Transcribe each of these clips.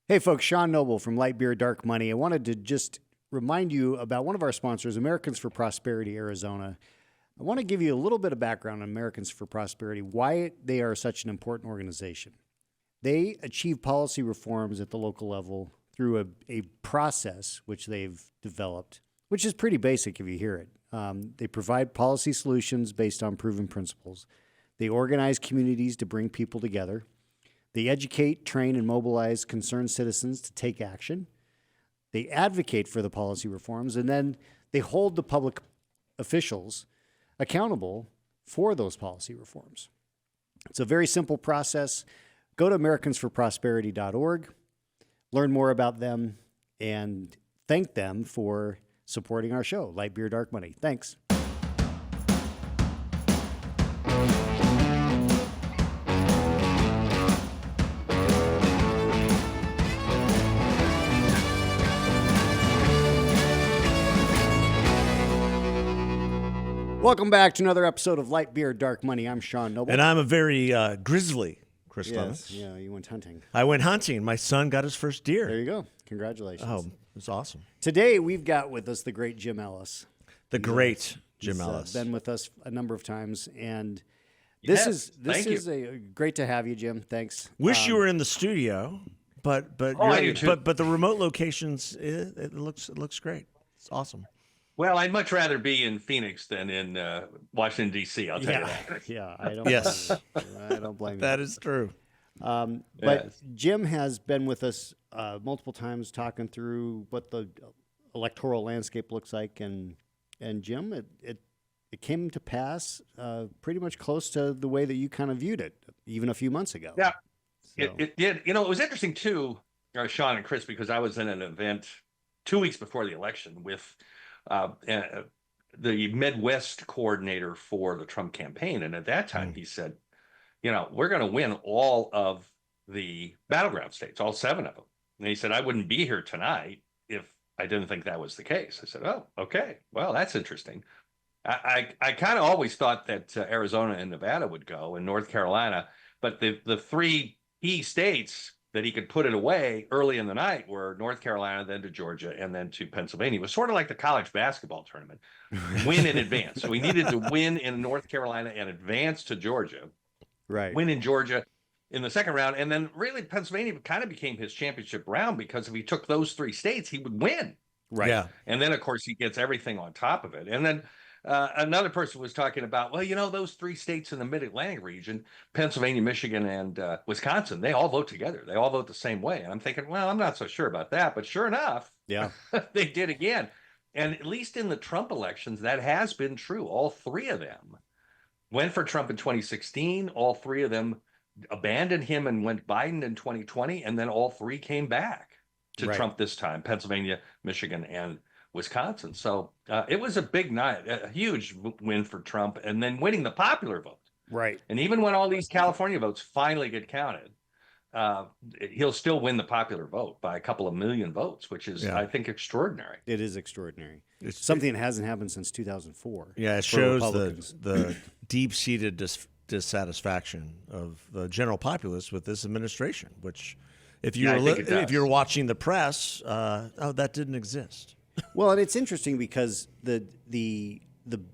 Hey folks, Sean Noble from Light Beer Dark Money. I wanted to just remind you about one of our sponsors, Americans for Prosperity Arizona. I want to give you a little bit of background on Americans for Prosperity, why they are such an important organization. They achieve policy reforms at the local level through a process which they've developed, which is pretty basic if you hear it. They provide policy solutions based on proven principles. They organize communities to bring people together. They educate, train, and mobilize concerned citizens to take action. They advocate for the policy reforms, and then they hold the public officials accountable for those policy reforms. It's a very simple process. Go to americansforprosperity.org, learn more about them, and thank them for supporting our show, Light Beer Dark Money. Thanks. Welcome back to another episode of Light Beer Dark Money. I'm Sean Noble. And I'm a very grizzly Chris Yes, Clemens. yeah, you went hunting. I went hunting. My son got his first deer. There you go. Congratulations. Oh, it's awesome. Today we've got with us the great Jim Ellis. The great Jim He's, Ellis. been with us a number of times, and Yes, this thank is great to have you, Jim. Thanks. Wish you were in the studio, but I do too. but the remote locations it looks great. It's awesome. Well, I'd much rather be in Phoenix than in Washington, D.C., I'll tell you Yeah, that. yeah. I don't. Yes. blame you. I don't blame you. That is true. But Yes. Jim has been with us multiple times, talking through what the electoral landscape looks like, and Jim, it came to pass pretty much close to the way that you kind of viewed it, even a few months ago. Yeah, So, it did. You know, it was interesting too, Sean and Chris, because I was in an event 2 weeks before the election with the Midwest coordinator for the Trump campaign. And at that time, he said, you know, we're going to win all of the battleground states, all 7 of them. And he said, I wouldn't be here tonight if I didn't think that was the case. I said, oh, okay. Well, that's interesting. I kind of always thought that Arizona and Nevada would go, and North Carolina, but the 3 key states that he could put it away early in the night were North Carolina, then to Georgia, and then to Pennsylvania. It was sort of like the college basketball tournament, win in advance. So we needed to win in North Carolina and advance to Georgia, right. win in Georgia in the second round, and then really Pennsylvania kind of became his championship round, because if he took those 3 states, he would win. Right. Yeah. And then, of course, he gets everything on top of it. And then another person was talking about, well, you know, those 3 states in the Mid-Atlantic region, Pennsylvania, Michigan, and Wisconsin, they all vote together. They all vote the same way. And I'm thinking, well, I'm not so sure about that. But sure enough, Yeah. they did again. And at least in the Trump elections, that has been true. All 3 of them went for Trump in 2016. All 3 of them abandoned him and went Biden in 2020. And then all 3 came back to Right. Trump this time, Pennsylvania, Michigan, and Wisconsin. So it was a big night, a huge win for Trump, and then winning the popular vote. Right. And even when all these California votes finally get counted, he'll still win the popular vote by a couple of million votes, which is, Yeah. I think, extraordinary. It is extraordinary. It's Something that hasn't happened since 2004. Yeah, it for shows Republicans. the deep-seated dissatisfaction of the general populace with this administration. Which, if you Yeah, I were think it does. if you're watching the press, that didn't exist. Well, and it's interesting because the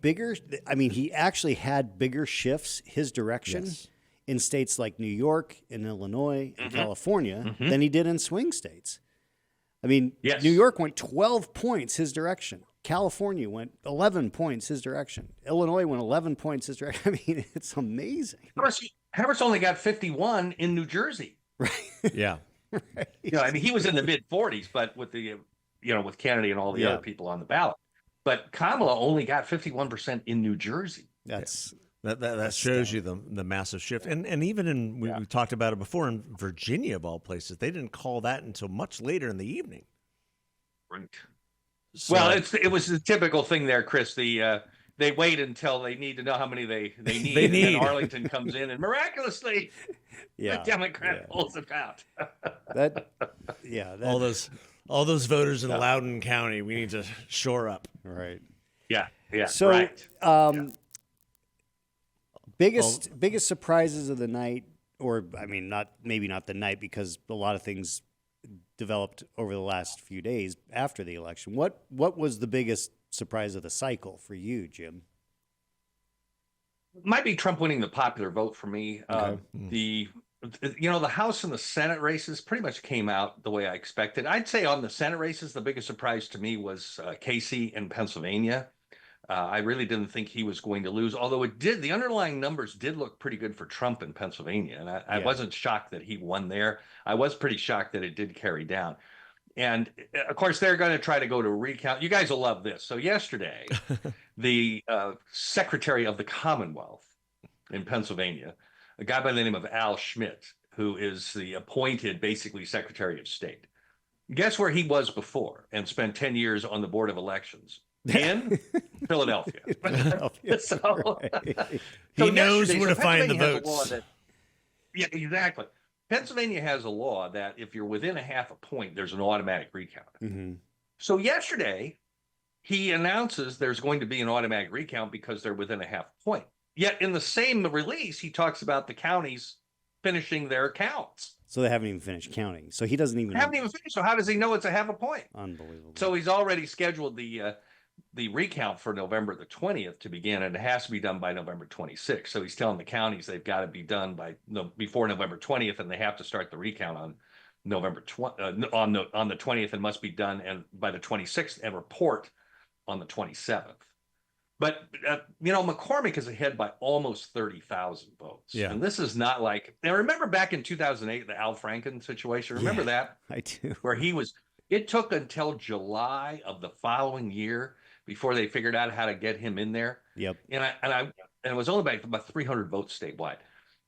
bigger, I mean, he actually had bigger shifts his direction Yes. in states like New York and Illinois and California than he did in swing states. I mean, Yes. New York went 12 points his direction. California went 11 points his direction. Illinois went 11 points his direction. I mean, it's amazing. Harris only got 51 in New Jersey. Yeah. You know, I mean, he was in the mid 40s, but with the, you know, with Kennedy and all the Yeah. other people on the ballot. But Kamala only got 51% in New Jersey. That's That shows you the massive shift. And even in, we talked about it before, in Virginia, of all places, they didn't call that until much later in the evening. Right. So, Well, it was the typical thing there, Chris. They wait until they need to know how many they need, They and need. then Arlington comes in, and miraculously, yeah. the Democrat yeah. pulls it out. That yeah. That, all those voters in Loudoun County, we need to shore up. right. Yeah, So, right. biggest surprises of the night, or I mean, maybe not the night, because a lot of things developed over the last few days after the election. What was the biggest surprise of the cycle for you, Jim? Might be Trump winning the popular vote for me. Okay. The House and the Senate races pretty much came out the way I expected. I'd say on the Senate races, the biggest surprise to me was Casey in Pennsylvania. I really didn't think he was going to lose, although the underlying numbers did look pretty good for Trump in Pennsylvania. And I wasn't shocked that he won there. I was pretty shocked that it did carry down. And of course, they're going to try to go to recount. You guys will love this. So yesterday, the Secretary of the Commonwealth in Pennsylvania, a guy by the name of Al Schmidt, who is the appointed, basically, Secretary of State. Guess where he was before and spent 10 years on the Board of Elections? In Philadelphia. So, he knows where to find the votes. Yeah, exactly. Pennsylvania has a law that if you're within a half a point, there's an automatic recount. Mm-hmm. So yesterday, he announces there's going to be an automatic recount because they're within a half point. Yet in the same release, he talks about the counties finishing their counts. So they haven't even finished counting. So he doesn't even finished. So how does he know it's a half a point? Unbelievable. So he's already scheduled the recount for November the 20th to begin, and it has to be done by November 26th. So he's telling the counties they've got to be done before November 20th, and they have to start the recount on November on the 20th, and must be done and by the 26th and report on the 27th. But McCormick is ahead by almost 30,000 votes. Yeah. And this is not like, now remember back in 2008, the Al Franken situation. Remember that? I do. Where it took until July of the following year before they figured out how to get him in there. Yep. And it was only about 300 votes statewide.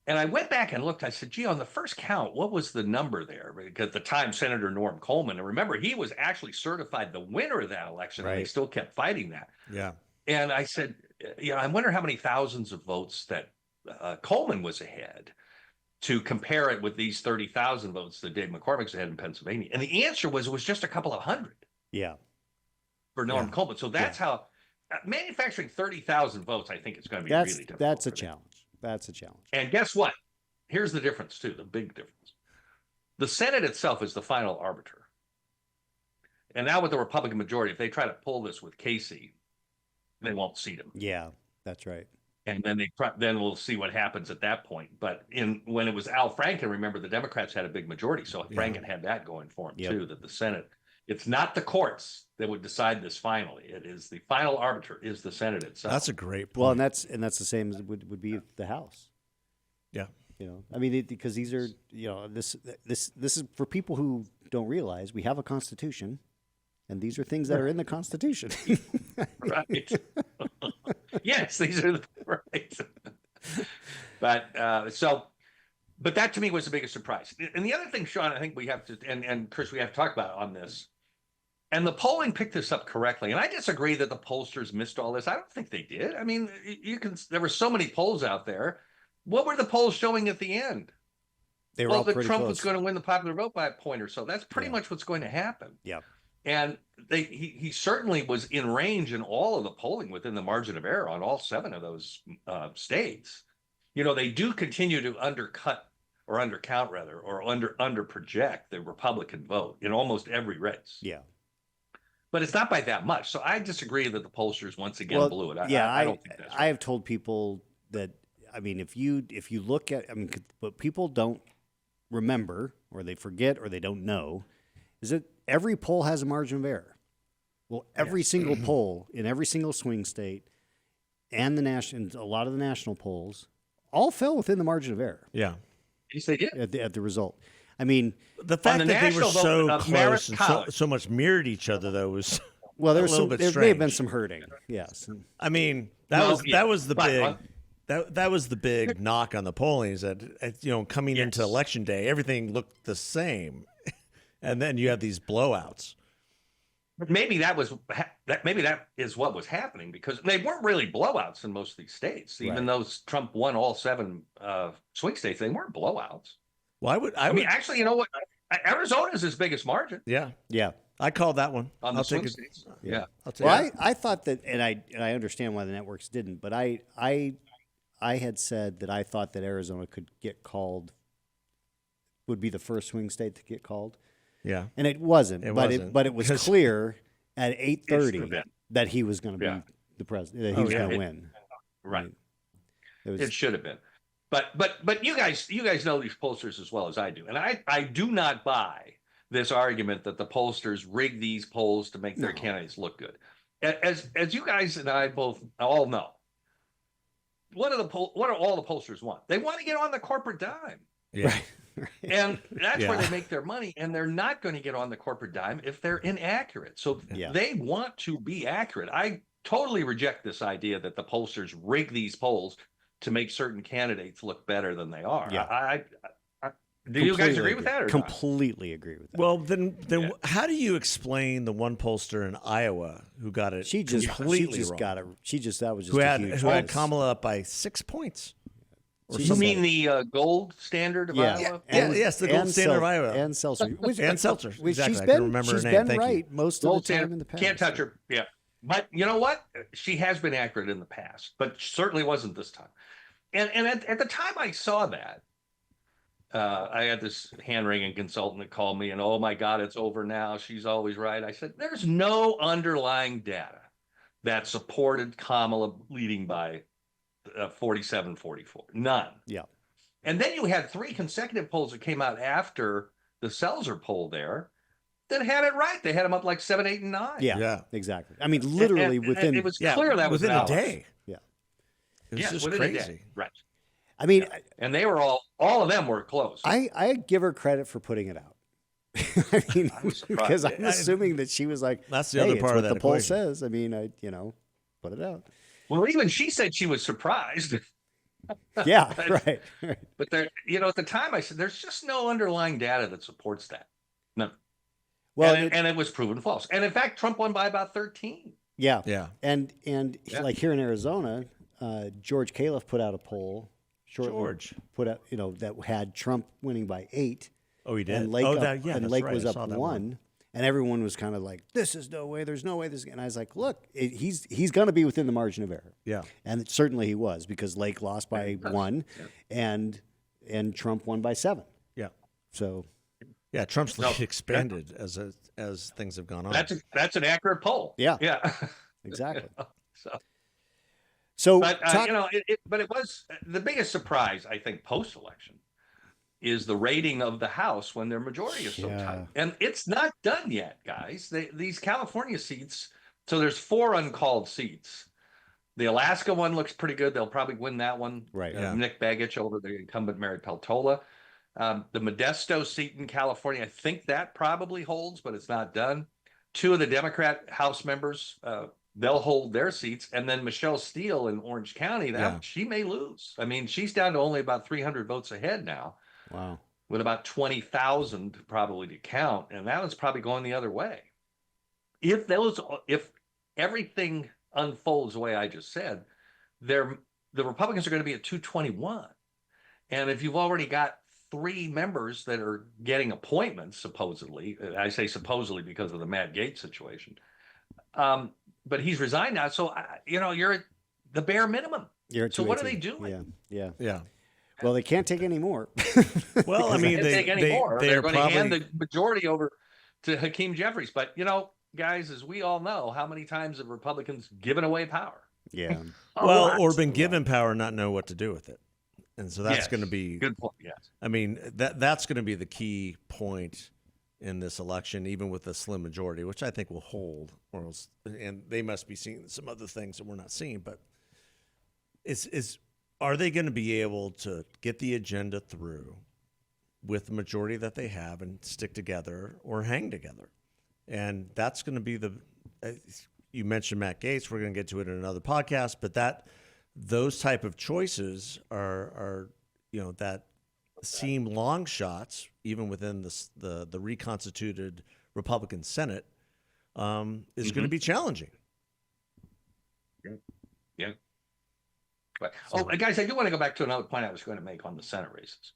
And I went back and looked. I said, gee, on the first count, what was the number there? Because at the time, Senator Norm Coleman, and remember, he was actually certified the winner of that election, right. And they still kept fighting that. Yeah. And I said, I wonder how many thousands of votes that Coleman was ahead to compare it with these 30,000 votes that Dave McCormick's ahead in Pennsylvania. And the answer was, it was just a couple of hundred. Yeah. For Norm Coleman. So that's how manufacturing 30,000 votes, I think it's going to be really difficult. That's a challenge. That's a challenge. And guess what? Here's the difference, too, the big difference. The Senate itself is the final arbiter. And now with the Republican majority, if they try to pull this with Casey, they won't seat him. Yeah, that's right. And then we'll see what happens at that point. But when it was Al Franken, remember, the Democrats had a big majority. So Franken had that going for him, too, that the Senate, it's not the courts that would decide this finally. It is the final arbiter is the Senate itself. That's a great point. Well, and that's the same as would be the House. Yeah. I mean, because these are, this is for people who don't realize we have a Constitution, and these are things that are in the Constitution. Right. Yes, these are right. But that to me was the biggest surprise. And the other thing, Sean, I think we have to, and Chris, we have to talk about on this. And the polling picked this up correctly. And I disagree that the pollsters missed all this. I don't think they did. I mean, there were so many polls out there. What were the polls showing at the end? They were all that pretty Trump close. was going to win the popular vote by a point or so. That's pretty much what's going to happen. Yeah. And he certainly was in range in all of the polling within the margin of error on all 7 of those states. They do continue to undercut or undercount rather, or under project the Republican vote in almost every race. Yeah. But it's not by that much. So I disagree that the pollsters once again blew it. I don't think that's right. I have told people that, I mean, if you look at, what people don't remember or they forget or they don't know is that every poll has a margin of error. Well, every single poll in every single swing state and a lot of the national polls all fell within the margin of error. Yeah. Yes, they did. At the result. I mean, the fact that they were so close and so much mirrored each other, though, was well. There may have been some hurting. Yes. I mean, that was the big knock on the polling is that coming into election day, everything looked the same, and then you have these blowouts. But maybe that is what was happening, because they weren't really blowouts in most of these states. Even though Trump won all 7 swing states, they weren't blowouts. Well, I mean, actually, you know what? Arizona's his biggest margin. Yeah. Yeah. I called that one. On the swing states. Yeah. I thought that, and I understand why the networks didn't, but I had said that I thought that Arizona would be the first swing state to get called. Yeah. And it wasn't. It but wasn't. it was clear at It should have 8:30 been. that he was going to Yeah. be the president. That he Oh, was yeah. going to win. Right. It It was. should have been. But you guys know these pollsters as well as I do. And I do not buy this argument that the pollsters rig these polls to make their No. candidates look good. As you guys and I both all know, what do all the pollsters want? They want to get on the corporate dime. Yeah. Right. And that's where Yeah. they make their money. And they're not going to get on the corporate dime if they're inaccurate. So Yeah. they want to be accurate. I totally reject this idea that the pollsters rig these polls to make certain candidates look better than they are. Yeah. Do you guys agree with that or not? Completely agree with that. Well, then how do you explain the one pollster in Iowa who got it she just completely wrong? got it. That was just who a had huge who had miss. Kamala up by 6 points. Or You You something. mean the gold standard of Iowa? Yes, the gold standard of Iowa. And Seltzer. And Seltzer. Which Exactly. she's I been, can remember her she's name. been Thank you. right most of Gold the time standard. in the past. Can't touch her. Yeah. But you know what? She has been accurate in the past, but certainly wasn't this time. And at the time I saw that, I had this hand-wringing consultant that called me and, oh my God, it's over now. She's always right. I said, there's no underlying data that supported Kamala leading by 47-44. None. Yeah. And then you had 3 consecutive polls that came out after the Seltzer poll there that had it right. They had them up like 7, 8, and 9. Yeah. Yeah. Exactly. I mean, literally And within. it was clear that was within a Alex. day. Yeah. It was Yeah, just within a day. crazy. Right. I mean, And they were all of them were close. I give her credit for putting it out. I mean, I'm surprised. because I'm assuming that she was like, That's the hey, other it's part what of that the poll equation. says. I mean, put it out. Well, even she said she was surprised. Yeah, right. But there, at the time I said there's just no underlying data that supports that. No. Well, and it was proven false. And in fact, Trump won by about 13. yeah, Yeah. and Yeah. like here in Arizona, George Califf put out a poll. George. put out, that had Trump winning by 8. Oh, he did. And Lake, that's Lake right. was I up saw that 1, and everyone was kind of like, "This is no way. There's no way this." And I was like, "Look, he's going to be within the margin of error." Yeah. And certainly he was, because Lake lost by 1, and Trump won by 7. Yeah. So Yeah. Trump's No. lead expanded as things have gone on. That's an accurate poll. Yeah. Yeah. exactly. So, So, but but it was the biggest surprise, I think, post-election is the rating of the House when their majority is so Yeah. tight. And it's not done yet, guys. These California seats, so there's 4 uncalled seats. The Alaska one looks pretty good. They'll probably win that one. Right. Yeah. Nick Begich over the incumbent Mary Peltola. The Modesto seat in California, I think that probably holds, but it's not done. 2 of the Democrat House members, they'll hold their seats. And then Michelle Steele in Orange County, she may lose. I mean, she's down to only about 300 votes ahead now, wow. with about 20,000 probably to count. And that one's probably going the other way. If everything unfolds the way I just said, the Republicans are going to be at 221. And if you've already got 3 members that are getting appointments, supposedly, I say supposedly because of the Matt Gaetz situation, but he's resigned now. So, you're at the bare minimum. You're at So what are 218. they doing? Yeah. Yeah. Well, they can't take any more. Well, I mean, Can't take any more. they They're are going to hand probably the majority over to Hakeem Jeffries. But, guys, as we all know, how many times have Republicans given away power? Yeah. A well, lot. or been given power and not know what to do with it. And so that's Yes. going to be Good point. Yes. I mean, that's going to be the key point in this election, even with a slim majority, which I think will hold. Or else, and they must be seeing some other things that we're not seeing. But are they going to be able to get the agenda through with the majority that they have and stick together or hang together? And that's going to be you mentioned Matt Gaetz. We're going to get to it in another podcast, but those type of choices are that seem long shots, even within the reconstituted Republican Senate, is going to be challenging. Yeah. But, guys, I do want to go back to another point I was going to make on the Senate races,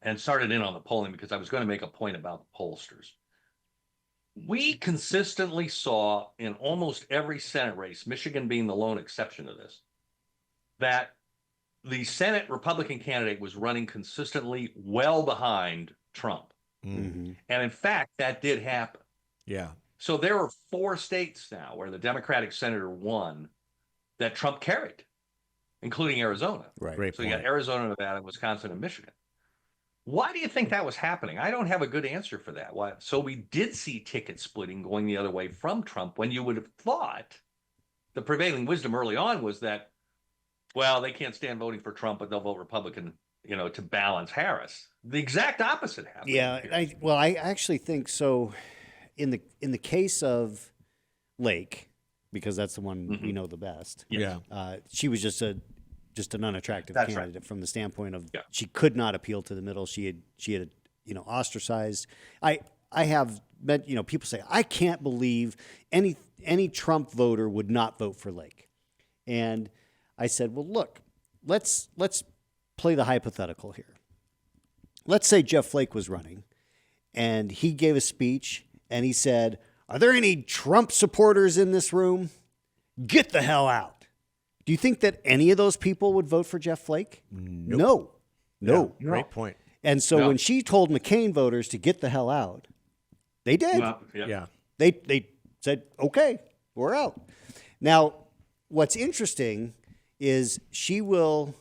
and started in on the polling because I was going to make a point about the pollsters. We consistently saw in almost every Senate race, Michigan being the lone exception to this, that the Senate Republican candidate was running consistently well behind Trump. Mhm. And in fact, that did happen. Yeah. So there are 4 states now where the Democratic senator won that Trump carried, including Arizona. Right. Great So you point. got Arizona, Nevada, Wisconsin, and Michigan. Why do you think that was happening? I don't have a good answer for that. Why? So we did see ticket splitting going the other way from Trump, when you would have thought the prevailing wisdom early on was that, well, they can't stand voting for Trump, but they'll vote Republican, to balance Harris. The exact opposite happened. Yeah, I actually think so. In the case of Lake, because that's the one we know the best. Yeah. She was just an unattractive That's right. candidate from the standpoint of Yeah. she could not appeal to the middle. She had ostracized. I have met people say I can't believe any Trump voter would not vote for Lake, and I said, well, look, let's play the hypothetical here. Let's say Jeff Flake was running, and he gave a speech, and he said, "Are there any Trump supporters in this room? Get the hell out." Do you think that any of those people would vote for Jeff Flake? No. Yeah, great point. And so No. when she told McCain voters to get the hell out, they did. Well, yeah. Yeah. They said, "Okay, we're out." Now, what's interesting is she will,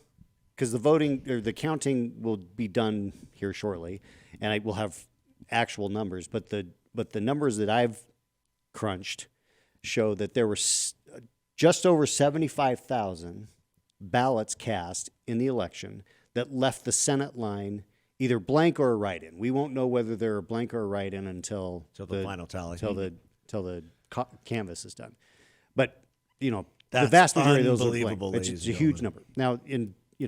because the voting or the counting will be done here shortly, and I will have actual numbers. But the numbers that I've crunched show that there were just over 75,000 ballots cast in the election that left the Senate line either blank or a write-in. We won't know whether they're a blank or a write-in until the final tally. until the canvas is done. But the That's vast majority of those are unbelievable, blank. It's ladies a and huge gentlemen. number.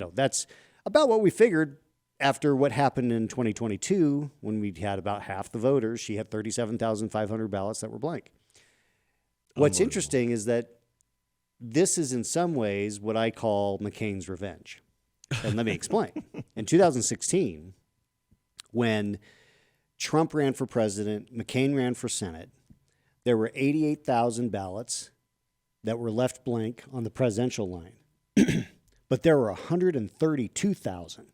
Now, that's about what we figured after what happened in 2022 when we had about half the voters. She had 37,500 ballots that were blank. What's interesting is that this is in some ways what I call McCain's revenge. And let me explain. In 2016, when Trump ran for president, McCain ran for Senate, there were 88,000 ballots that were left blank on the presidential line. But there were 132,000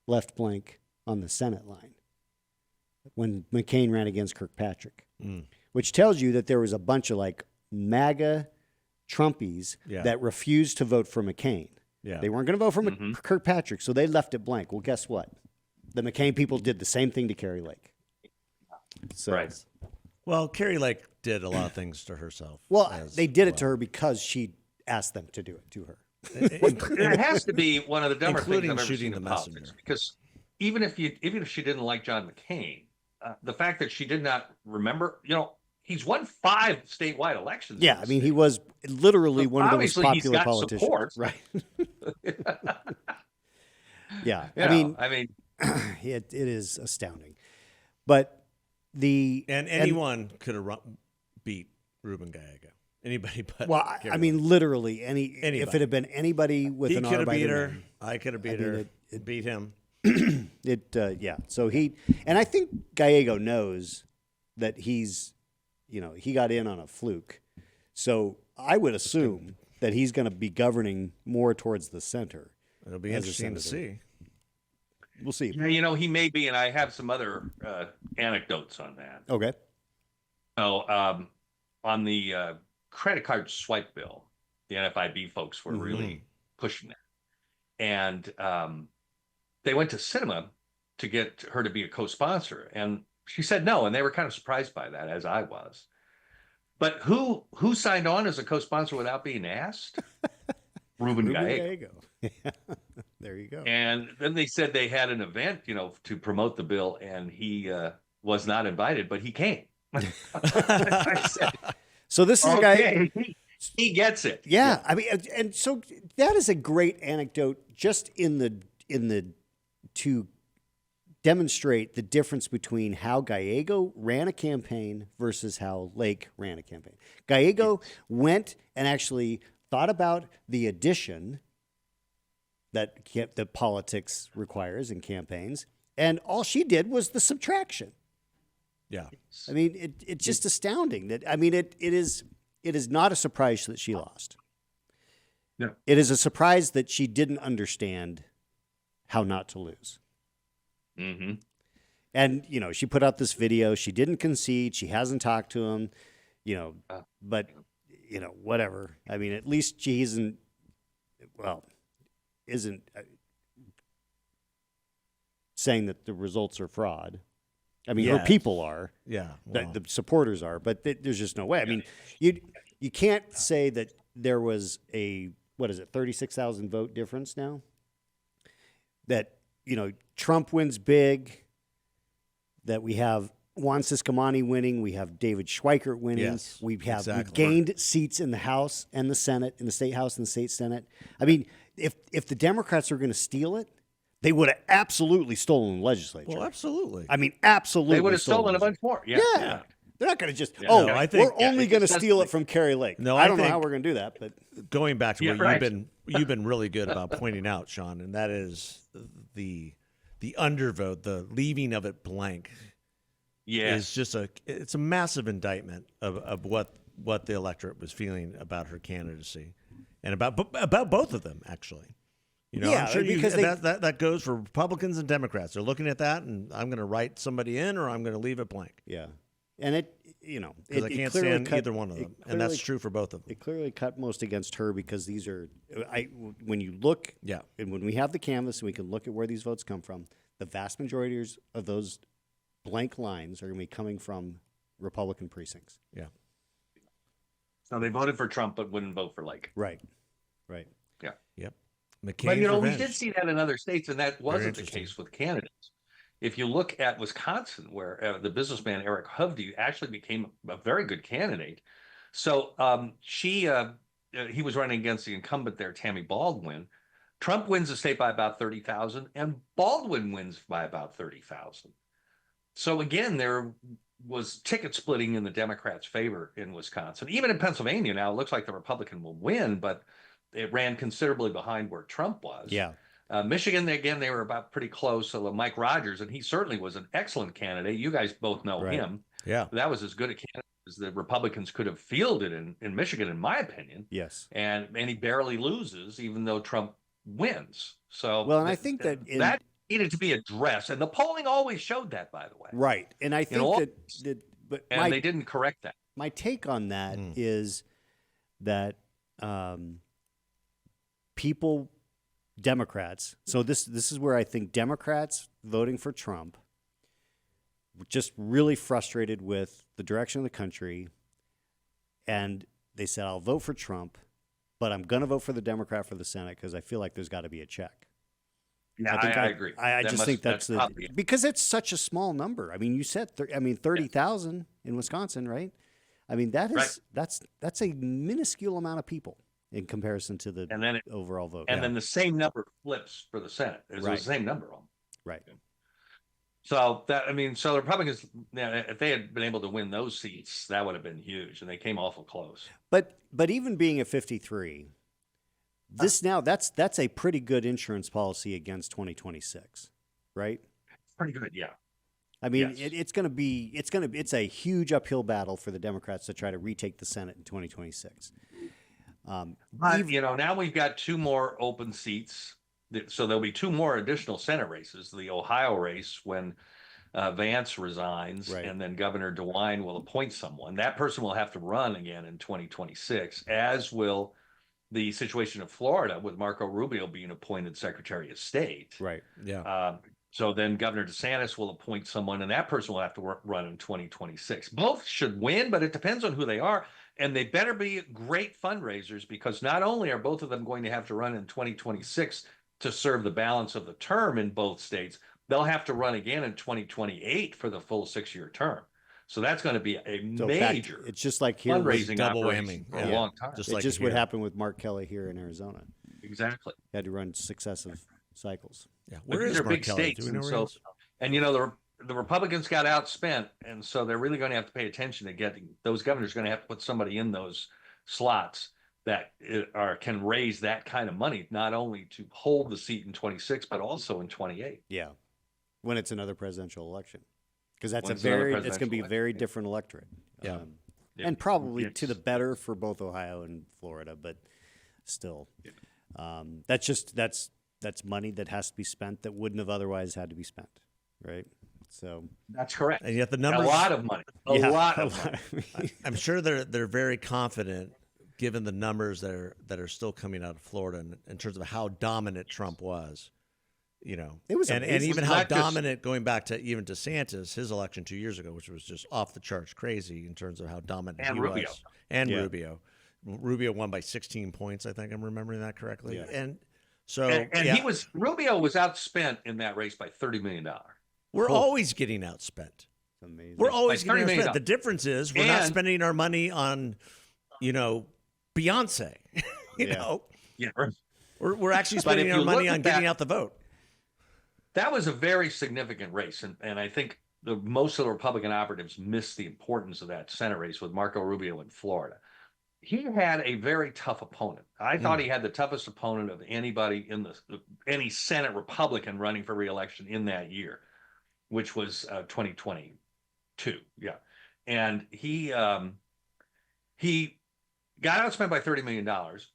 left blank on the Senate line when McCain ran against Kirkpatrick, which tells you that there was a bunch of like MAGA Trumpies Yeah. that refused to vote for McCain. Yeah. They weren't going to vote for Kirkpatrick, so they left it blank. Well, guess what? The McCain people did the same thing to Carrie Lake. So, Right. Well, Carrie Lake did a lot of things to herself. Well, as they did it well. to her because she asked them to do it to her. It has to be one of the dumber things Including I've ever shooting seen in the politics. messenger. Because even if she didn't like John McCain, the fact that she did not remember, he's won 5 statewide elections. Yeah, in I this mean, he state. was literally one of the most Obviously, he's popular got politicians. support. Right. Yeah. You I know, mean, it is astounding. But And anyone could have beat Ruben Gallego. Anybody but well, Carrie I mean, literally if Anybody. it had been anybody with Lake. an He could have beat arbiter her. name, I could have beat mean, her. Beat him. yeah. So and I think Gallego knows that he's, he got in on a fluke. So I would assume that he's going to be governing more towards the center. It'll be As a interesting to senator. see. We'll see. Yeah, he may be, and I have some other anecdotes on that. Okay. Oh, on the credit card swipe bill, the NFIB folks were really pushing that, and they went to Cinema to get her to be a co-sponsor, and she said no, and they were kind of surprised by that, as I was. But who signed on as a co-sponsor without being asked? Ruben Gallego. There you go. And then they said they had an event, to promote the bill, and he was not invited, but he came. I said, So this is a guy. okay, he gets it. Yeah, I mean, and so that is a great anecdote, just in the to demonstrate the difference between how Gallego ran a campaign versus how Lake ran a campaign. Gallego went and actually thought about the addition that the politics requires in campaigns, and all she did was the subtraction. Yeah. I mean, it's just astounding that. I mean, it is not a surprise that she lost. No. It is a surprise that she didn't understand how not to lose. Mm-hmm. And, she put out this video. She didn't concede. She hasn't talked to him, but, whatever. I mean, at least she isn't saying that the results are fraud. I mean, her Yeah. people are. Yeah. The supporters are, but there's just no way. I mean, you can't say that there was a 36,000 vote difference now. That Trump wins big. That we have Juan Ciscomani winning, we have David Schweikert winning. Yes, we exactly. gained seats in the House and the Senate, in the State House and the State Senate. I mean, if the Democrats were going to steal it, they would have absolutely stolen the legislature. Well, absolutely. I mean, absolutely. They would have stolen a bunch more. Yeah. Yeah. They're not going to just, Yeah. oh, No, I think- we're only it going to just steal it from Kerry Lake. No, I I don't know how think- we're going to do that, but Going back to Yeah, what right. you've been really good about pointing out, Sean, and that is the undervote, the leaving of it blank Yeah. is just it's a massive indictment of what the electorate was feeling about her candidacy and about both of them, actually. Yeah, I'm sure because that goes for Republicans and Democrats. They're looking at that, and I'm going to write somebody in, or I'm going to leave it blank yeah. And because I can't clearly stand cut- either one of it them, and that's clearly- true for both of them. It clearly cut most against her because these are, when you look, Yeah. and when we have the canvas and we can look at where these votes come from, the vast majority of those blank lines are going to be coming from Republican precincts. Yeah. So they voted for Trump, but wouldn't vote for Lake. Right. Yep. But McCain's we revenge. did see that in other states, and that wasn't the interesting. case with candidates. If you look at Wisconsin, where the businessman Eric Hovde actually became a very good candidate, so he was running against the incumbent there, Tammy Baldwin. Trump wins the state by about 30,000, and Baldwin wins by about 30,000. So again, there was ticket splitting in the Democrats' favor in Wisconsin. Even in Pennsylvania now, it looks like the Republican will win, but it ran considerably behind where Trump was. Yeah. Michigan, again, they were about pretty close. So Mike Rogers, and he certainly was an excellent candidate. You guys both know Right. him. Yeah. That was as good a candidate as the Republicans could have fielded in Michigan, in my opinion. Yes. And he barely loses, even though Trump wins. So Well, and I think that that needed to be addressed, and the polling always showed that, by the way. right. And I think all- but And they didn't correct that. my take on that is that Democrats. So this is where I think Democrats voting for Trump were just really frustrated with the direction of the country, and they said, "I'll vote for Trump, but I'm going to vote for the Democrat for the Senate because I feel like there's got to be a check." Yeah, think I agree. I just think that's probably because it's such a small number. I mean, you said 30,000 in Wisconsin, right? I mean, that is Right. that's a minuscule amount of people in comparison to the And then overall vote. and then the same number flips for the Senate. It was Right. the same number. right. So so the Republicans, if they had been able to win those seats, that would have been huge, and they came awful close. But even being at 53, that's a pretty good insurance policy against 2026, right? Pretty good, yeah. I mean, Yes. it's a huge uphill battle for the Democrats to try to retake the Senate in 2026. But now we've got two more open seats, so there'll be two more additional Senate races. The Ohio race, when Vance resigns, Right. and then Governor DeWine will appoint someone. That person will have to run again in 2026, as will the situation of Florida with Marco Rubio being appointed Secretary of State. Right. Yeah. So then Governor DeSantis will appoint someone, and that person will have to run in 2026. Both should win, but it depends on who they are. And they better be great fundraisers, because not only are both of them going to have to run in 2026 to serve the balance of the term in both states, they'll have to run again in 2028 for the full 6-year term. So that's going to be a So major it's just like here. fundraising double operation whammy. for Yeah. a long time. Just It like just here. what happened with Mark Kelly here in Arizona. Exactly. He had to run successive cycles. Yeah. But Where these is are Mark big Kelly? states, Do we know and where he so is? and the Republicans got outspent, and so they're really going to have to pay attention to getting those governors. Going to have to put somebody in those slots that can raise that kind of money, not only to hold the seat in 26, but also in 28. Yeah, when it's another presidential election, because that's When it's another it's going to be a presidential very election, different electorate. Yeah. Yeah. And probably Yes. to the better for both Ohio and Florida, but still, that's money that has to be spent that wouldn't have otherwise had to be spent, right? So That's correct. And yet the A numbers, lot of money. A yeah, lot a of money. lot. I'm sure they're very confident, given the numbers that are still coming out of Florida in terms of how dominant Trump was. You know, It was and amazing. even It's how not just- dominant going back to even DeSantis, his election 2 years ago, which was just off the charts crazy in terms of how dominant And he Rubio. was. And Yeah. Rubio. Rubio won by 16 points, I think I'm remembering that correctly. Yeah. And so And yeah, Rubio was outspent in that race by $30 million. we're always getting outspent. It's amazing. We're always Like $30 getting million. outspent. The difference is we're not And- spending our money on, Beyonce. you Yeah. know, Yeah. we're actually But spending if our you money look on at getting that- out the vote. That was a very significant race. And I think most of the Republican operatives missed the importance of that Senate race with Marco Rubio in Florida. He had a very tough opponent. I thought he had the toughest opponent of anybody in any Senate Republican running for reelection in that year, which was 2022. Yeah. And he got outspent by $30 million,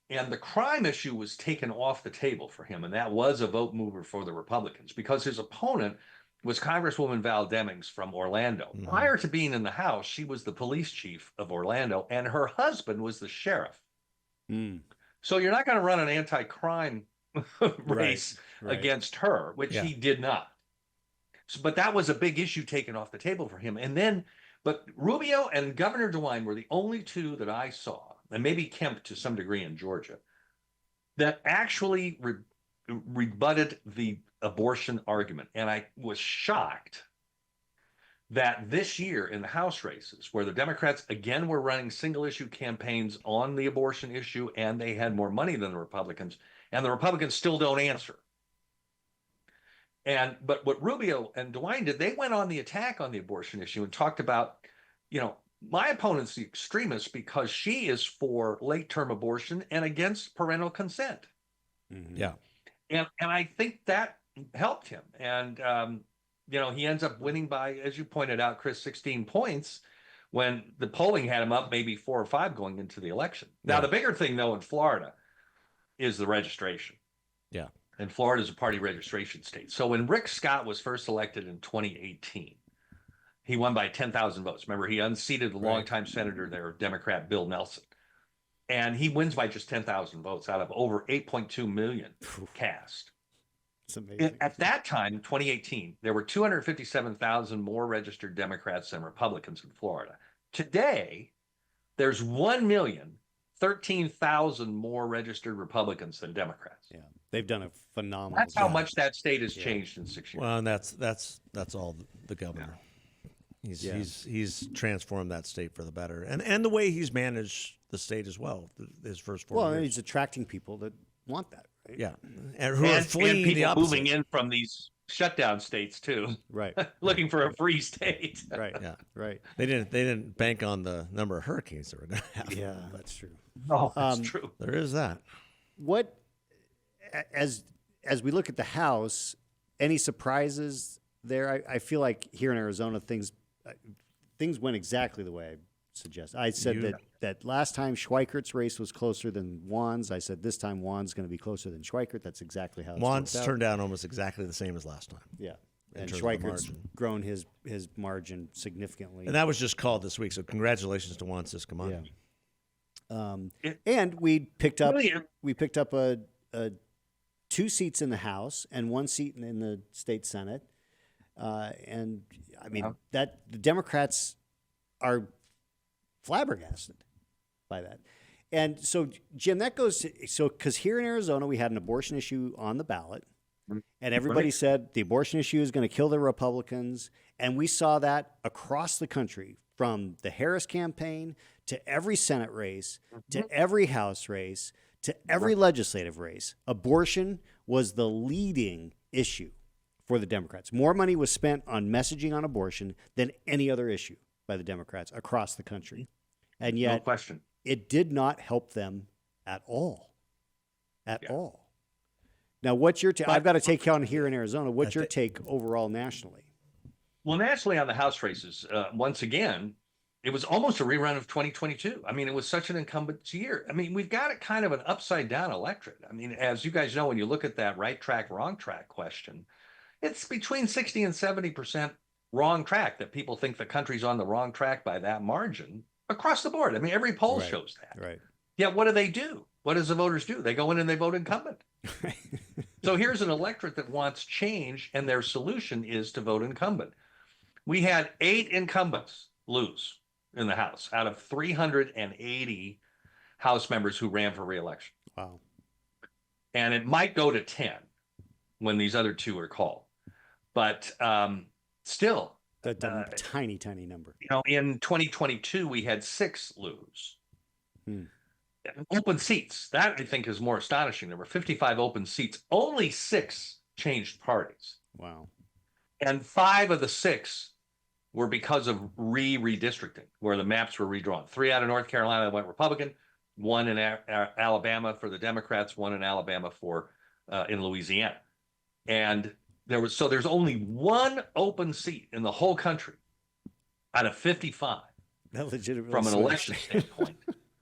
and the crime issue was taken off the table for him. And that was a vote mover for the Republicans because his opponent was Congresswoman Val Demings from Orlando. Mhm. Prior to being in the House, she was the police chief of Orlando, and her husband was the sheriff. Mm, So you're not going to run an anti-crime race right. against her, which Yeah. he did not. So, but that was a big issue taken off the table for him. And then, but Rubio and Governor DeWine were the only two that I saw, and maybe Kemp to some degree in Georgia, that actually rebutted the abortion argument. And I was shocked that this year in the House races, where the Democrats again were running single issue campaigns on the abortion issue, and they had more money than the Republicans, and the Republicans still don't answer. But what Rubio and DeWine did, they went on the attack on the abortion issue and talked about, my opponent's the extremist because she is for late-term abortion and against parental consent. Mhm. Yeah. And I think that helped him. And, he ends up winning by, as you pointed out, Chris, 16 points when the polling had him up maybe 4 or 5 going into the election. Now, Yeah. the bigger thing, though, in Florida is the registration. Yeah. And Florida is a party registration state. So when Rick Scott was first elected in 2018, he won by 10,000 votes. Remember, he unseated the longtime senator there, Democrat Bill Nelson. And he wins by just 10,000 votes out of over 8.2 million cast. It's amazing. At that time, in 2018, there were 257,000 more registered Democrats than Republicans in Florida. Today, there's 1,013,000 more registered Republicans than Democrats. Yeah, they've done a phenomenal That's how job. much that state has changed in 6 years. Well, and that's all the governor. Yeah. He's transformed that state for the better, and the way he's managed the state as well. His first 4 Well, years. he's attracting people that want that, right? Yeah, and who are fleeing people the opposite. moving in from these shutdown states too, Right, looking for a free state. right, Yeah. right. They didn't bank on the number of hurricanes that we're going to have. Yeah, that's true. No, that's Um, true. There is that. What, as we look at the House, any surprises there? I feel like here in Arizona, things went exactly the way I suggest. I said that last time Schweikert's race was closer than Juan's. I said this time Juan's going to be closer than Schweikert. That's exactly how it's Juan's worked out. turned out almost exactly the same as last time, Yeah, in and terms of the Schweikert's margin. grown his margin significantly. and that was just called this week. So congratulations to Juan Ciscomani. Yeah. And we picked up Really, a 2 seats in the House and 1 seat in the state Senate. And I mean that the Democrats are flabbergasted by that. And so, Jim, that goes to, because here in Arizona we had an abortion issue on the ballot, and everybody said the abortion issue is going to kill the Republicans, and we saw that across the country, from the Harris campaign to every Senate race, to every House race, to every legislative race. Abortion was the leading issue for the Democrats. More money was spent on messaging on abortion than any other issue by the Democrats across the country. And no yet question. it did not help them at all. At all. Now, what's your take? I've got a take on here in Arizona. What's your take overall nationally? Well, nationally on the House races, once again, it was almost a rerun of 2022. I mean, it was such an incumbent year. I mean, we've got a kind of an upside down electorate. I mean, as you guys know, when you look at that right track, wrong track question, it's between 60 and 70% wrong track, that people think the country's on the wrong track by that margin across the board. I mean, every poll Right. shows that. Right. Yeah, what do? What does the voters do? They go in and they vote incumbent. So here's an electorate that wants change, and their solution is to vote incumbent. We had 8 incumbents lose in the House out of 380 House members who ran for re-election. Wow. And it might go to 10 when these other 2 are called. But still, That's a tiny, tiny number. in 2022, we had 6 lose. Hmm. Open seats, that I think is more astonishing. There were 55 open seats. Only 6 changed parties. Wow. And 5 of the 6 were because of redistricting, where the maps were redrawn. 3 out of North Carolina went Republican, 1 in Alabama for the Democrats, 1 in Alabama for in Louisiana. And there's only 1 open seat in the whole country out of 55 That legitimately from an switched. election standpoint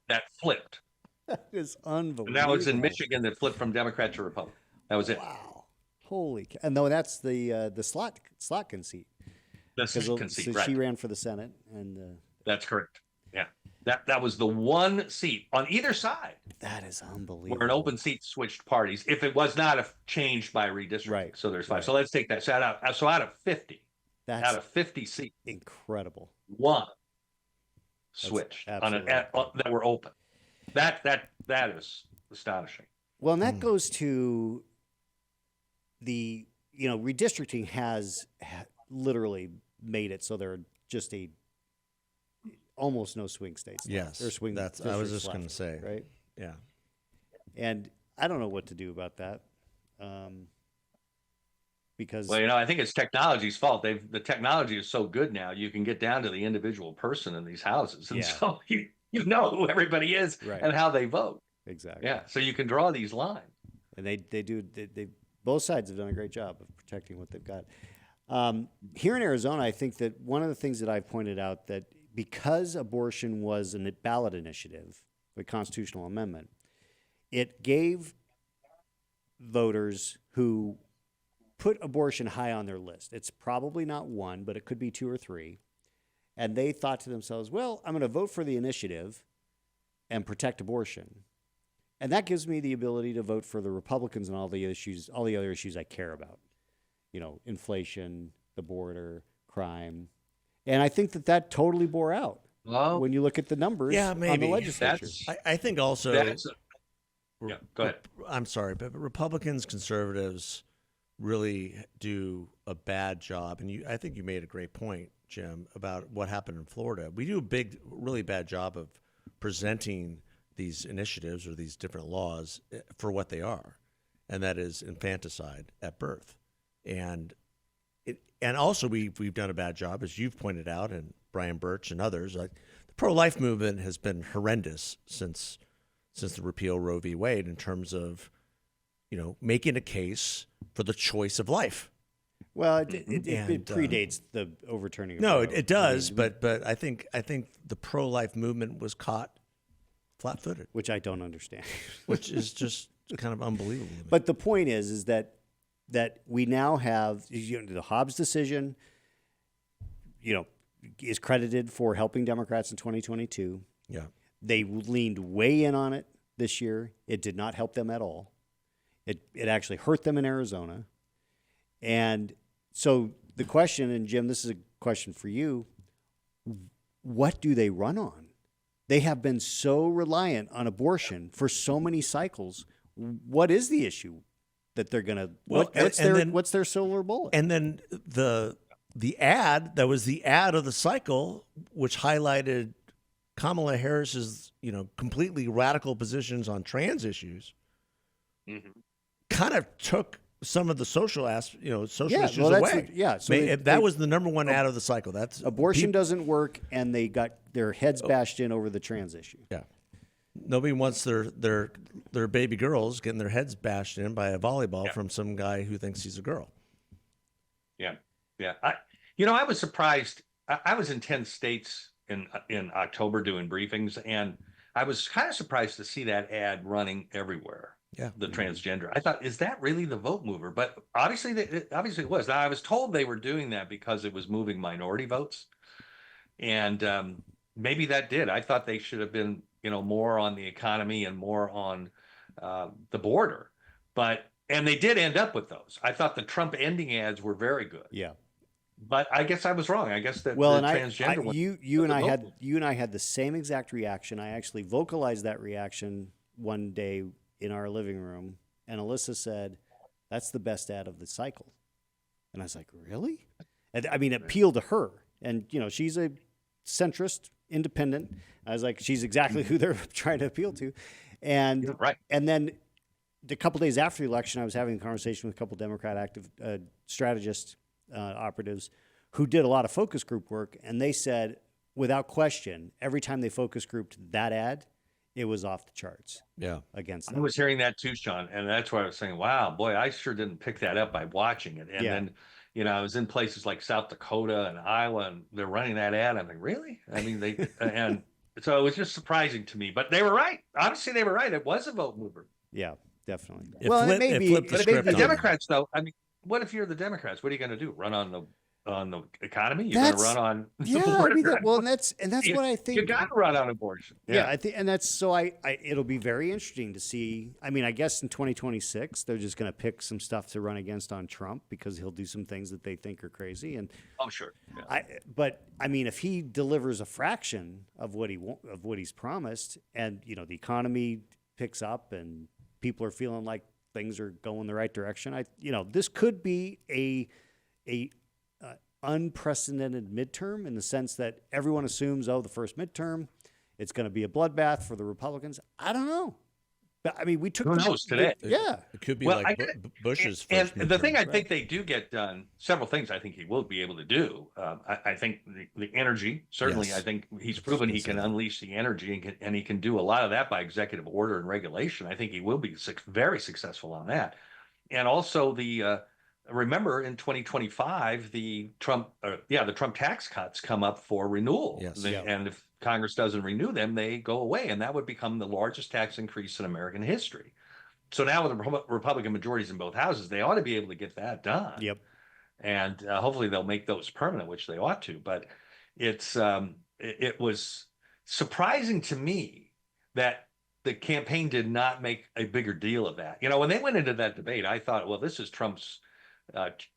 that flipped. That is unbelievable. And that was in Michigan that flipped from Democrat to Republican. That was it. Wow. Holy cow. And no, that's the Slotkin seat. The 'Cause second seat, so right? she ran for the Senate, and That's correct. Yeah. That was the 1 seat on either side that is unbelievable. where an open seat switched parties if it was not changed by redistricting. Right, So there's 5. right. So let's take that. So out of 50, That's out of 50 seats, incredible. 1 switched absolutely that were open. That is astonishing. Well, and that goes to the, redistricting has literally made it so there are just almost no swing states. Yes, Or swing that's. I was districts just going to left, say. right? Yeah. And I don't know what to do about that. Because Well, I think it's technology's fault. The technology is so good now, you can get down to the individual person in these houses. And Yeah. so you know who everybody is Right. and how they vote. exactly. Yeah. So you can draw these lines. And they both sides have done a great job of protecting what they've got. Here in Arizona, I think that one of the things that I've pointed out, that because abortion was a ballot initiative, a constitutional amendment, it gave voters who put abortion high on their list. It's probably not 1, but it could be 2 or 3. And they thought to themselves, well, I'm going to vote for the initiative and protect abortion. And that gives me the ability to vote for the Republicans and all the other issues I care about. Inflation, the border, crime. And I think that totally bore out Well, when you look at the numbers Yeah, on maybe. the legislature. that's I think also. yeah. Go ahead. I'm sorry, but Republicans, conservatives really do a bad job. And I think you made a great point, Jim, about what happened in Florida. We do a really bad job of presenting these initiatives or these different laws for what they are, and that is infanticide at birth. And also we've done a bad job, as you've pointed out, and Brian Birch and others. Like, the pro-life movement has been horrendous since the repeal Roe v. Wade, in terms of making a case for the choice of life. Well, it And, predates the overturning of No, Roe. it does, but I think the pro-life movement was caught flat-footed, which I don't understand. which is just kind of unbelievable to me. But the point is that we now have the Hobbs decision, is credited for helping Democrats in 2022. Yeah. They leaned way in on it this year. It did not help them at all. It actually hurt them in Arizona. And so the question, and Jim, this is a question for you, what do they run on? They have been so reliant on abortion for so many cycles. What is the issue that they're going to, what's their silver bullet? And then the ad that was the ad of the cycle, which highlighted Kamala Harris's completely radical positions on trans issues, kind of took some of the social issues away. So that was the number one ad of the cycle. That's abortion doesn't work, and they got their heads bashed in over the trans issue. Yeah. Nobody wants their baby girls getting their heads bashed in by a volleyball from some guy who thinks he's a girl. Yeah. Yeah. I was surprised. I was in 10 states in October doing briefings, and I was kind of surprised to see that ad running everywhere. Yeah. the transgender. I thought, is that really the vote mover? But obviously, obviously it was. Now, I was told they were doing that because it was moving minority votes, and maybe that did. I thought they should have been, more on the economy and more on the border, and they did end up with those. I thought the Trump ending ads were very good, Yeah. but I guess I was wrong. I guess that Well, the and transgender one. you and the I vote had mover. you and I had the same exact reaction. I actually vocalized that reaction one day in our living room, and Alyssa said, "That's the best ad of the cycle," and I was like, "Really?" And, I mean, it appealed to her, and she's a centrist, independent. I was like, "She's exactly who they're trying to appeal to," and You're right. and then a couple days after the election, I was having a conversation with a couple Democrat active strategists, operatives, who did a lot of focus group work, and they said, without question, every time they focus grouped that ad, it was off the charts Yeah. against I them. was hearing that too, Sean, and that's why I was saying, "Wow, boy, I sure didn't pick that up by watching it." And Yeah. then, I was in places like South Dakota and Iowa, and they're running that ad. I'm like, really? I mean, they and so it was just surprising to me. But they were right. Obviously, they were right. It was a vote mover. Yeah, definitely. It well, flipped- it may it be. flipped the But it may script the be on them. Democrats, though, I mean, what if you're the Democrats? What are you going to do? Run on the economy? You're going to That's- run on the Yeah, I mean, border? well, and that's You- what I think. You got to run on abortion. Yeah, I think, and that's so. I it'll be very interesting to see. I mean, I guess in 2026 they're just going to pick some stuff to run against on Trump because he'll do some things that they think are crazy. And Oh, sure. Yeah. but I mean, if he delivers a fraction of what he's promised, and the economy picks up and people are feeling like things are going the right direction, this could be a unprecedented midterm in the sense that everyone assumes, the first midterm, it's going to be a bloodbath for the Republicans. I don't know. But I mean, we took Who knows today? Yeah. It could be Well, like I- Bush's And first the midterm. thing I think they do get done, several things I think he will be able to do. I think the energy, certainly, Yes. I think he's proven he can Yes. unleash the energy and he can do a lot of that by executive order and regulation. I think he will be very successful on that. And also remember in 2025, the Trump tax cuts come up for renewal. Yes. Yeah. And if Congress doesn't renew them, they go away. And that would become the largest tax increase in American history. So now with the Republican majorities in both houses, they ought to be able to get that done. Yep. And hopefully they'll make those permanent, which they ought to. But it was surprising to me that the campaign did not make a bigger deal of that. When they went into that debate, I thought, well, this is Trump's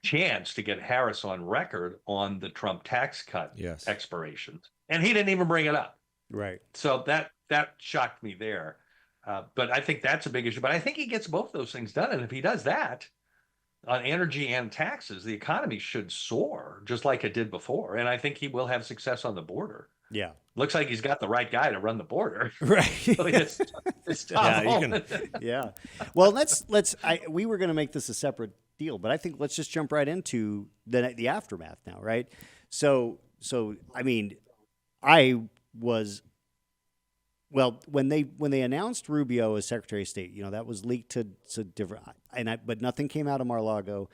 chance to get Harris on record on the Trump tax cut Yes. expirations. And he didn't even bring it up. Right. So that shocked me there. But I think that's a big issue. But I think he gets both those things done. And if he does that on energy and taxes, the economy should soar just like it did before. And I think he will have success on the border. Yeah. Looks like he's got the right guy to run the border. Right. So it's Yeah, tough. you Yeah. Well, we were going to make this a separate deal, but I think let's just jump right into the aftermath now, right? So I mean, I was when they announced Rubio as Secretary of State, that was leaked to different, but nothing came out of Mar-a-Lago.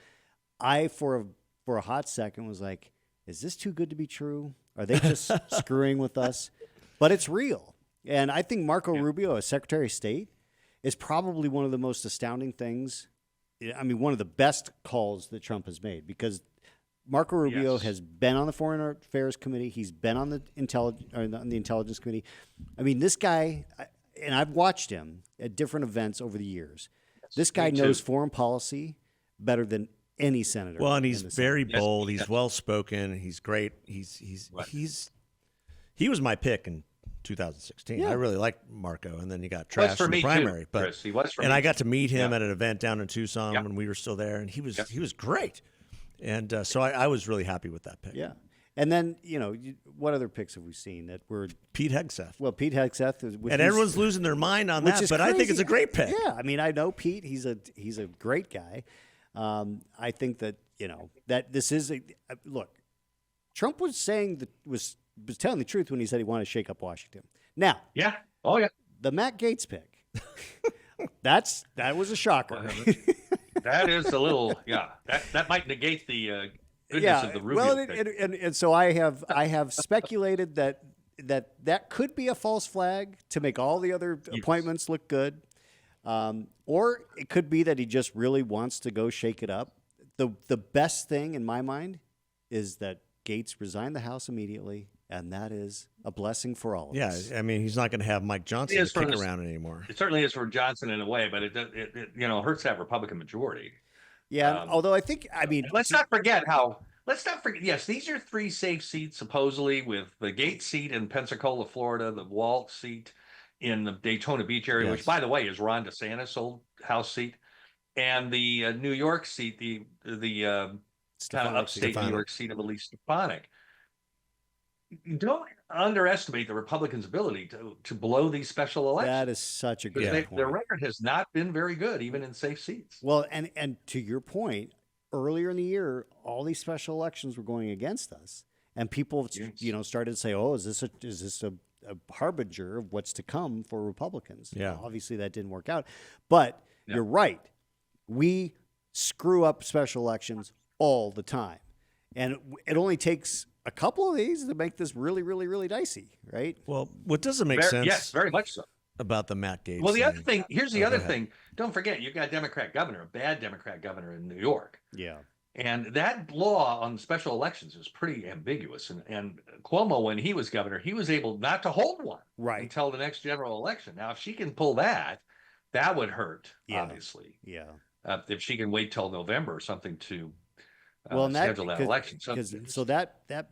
I for a hot second was like, is this too good to be true? Are they just screwing with us? But it's real. And I think Marco Rubio as Secretary of State is probably one of the most astounding things. I mean, one of the best calls that Trump has made, because Marco Rubio Yes. has been on the Foreign Affairs Committee. He's been on the Intelligence Committee. I mean, this guy, and I've watched him at different events over the years. This guy me too. knows foreign policy better than any senator. Well, and in he's the Senate. very Yes. bold. He's Yes. well spoken. He's great. Right. He was my pick in 2016. Yeah. I really liked Marco, and then he got He was trashed for in the me primary. too, But Chris. He was for and me I got to meet him Yeah. at an event down in Tucson Yeah. when we were still there, and he was Yeah. he was great. And so I was really happy with that pick. Yeah. And then, what other picks have we seen that were, Pete Hegseth. well, Pete Hegseth is, And everyone's losing their mind on which that, is but I think it's crazy. a great pick. Yeah, I mean, I know Pete. He's a great guy. I think that that this is look. Trump was saying that was telling the truth when he said he wanted to shake up Washington. Now, Yeah. Oh, yeah. the Matt Gaetz pick, that was a shocker. That is a little, that might negate the goodness of the Rubio well, pick. and so I have speculated that could be a false flag to make all the other appointments look good. Or it could be that he just really wants to go shake it up. The best thing in my mind is that Gates resigned the House immediately, and that is a blessing for all of Yeah, us. I mean, he's not going to have Mike Johnson is to for kick this- around anymore. It certainly is for Johnson in a way, but it hurts to have Republican majority. Yeah, although I mean, Let's not forget. Yes, these are 3 safe seats supposedly, with the Gates seat in Pensacola, Florida, the Walt seat in the Daytona Beach area, which, Yes. by the way, is Ron DeSantis' old House seat, and the New York seat, the kind of Stefanik upstate New Stefanik. York seat of Elise Stefanik. Don't underestimate the Republicans' ability to blow these special elections. that is such a good Because point. their record has not been very good, even in safe seats. Well, and to your point, earlier in the year, all these special elections were going against us, and people, Yes. started to say, "Oh, is this a harbinger of what's to come for Republicans?" Yeah. Obviously, that didn't work out. But Yeah. you're right. We screw up special elections all the time, and it only takes a couple of these to make this really, really, really dicey, right? Well, what doesn't make sense Yes, very much so. about the Matt Gates Well, the other thing, here's the Oh, go other ahead. thing. Don't forget, you've got a Democrat governor, a bad Democrat governor in New York. Yeah. And that law on special elections is pretty ambiguous. And Cuomo, when he was governor, he was able not to hold one Right. until the next general election. Now, if she can pull that, that would hurt, Yeah. obviously. Yeah. If she can wait till November or something to And schedule that election. So that